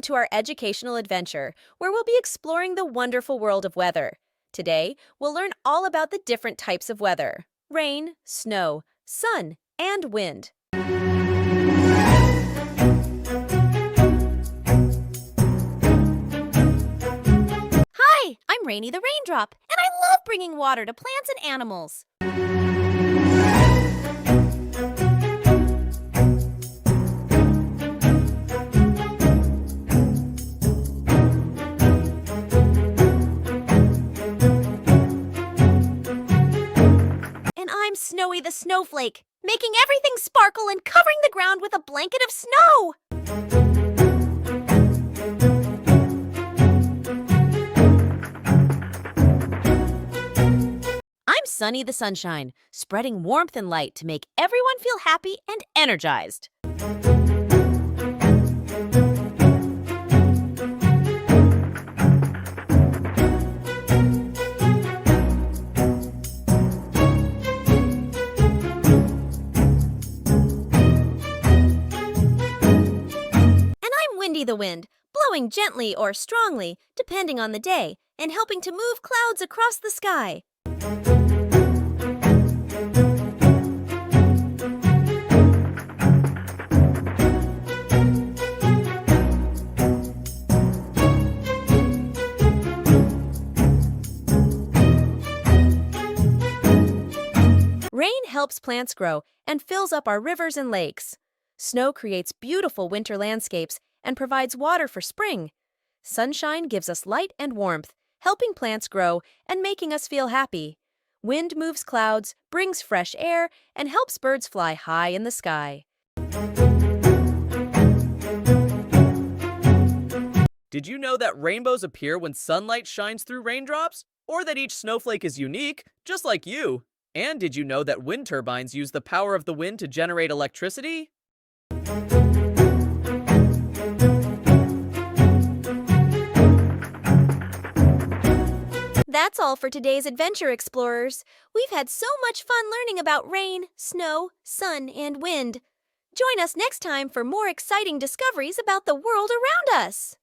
to our educational adventure, where we'll be exploring the wonderful world of weather. Today, we'll learn all about the different types of weather: rain, snow, sun, and wind. Hi, I'm Rainy the Raindrop, and I love bringing water to plants and animals. And I'm Snowy the Snowflake, making everything sparkle and covering the ground with a blanket of snow. I'm Sunny the Sunshine, spreading warmth and light to make everyone feel happy and energized. Windy the Wind, blowing gently or strongly, depending on the day, and helping to move clouds across the sky. Rain helps plants grow and fills up our rivers and lakes. Snow creates beautiful winter landscapes and provides water for spring. Sunshine gives us light and warmth, helping plants grow and making us feel happy. Wind moves clouds, brings fresh air, and helps birds fly high in the sky. Did you know that rainbows appear when sunlight shines through raindrops? Or that each snowflake is unique, just like you? And did you know that wind turbines use the power of the wind to generate electricity? That's all for today's adventure, explorers. We've had so much fun learning about rain, snow, sun, and wind. Join us next time for more exciting discoveries about the world around us.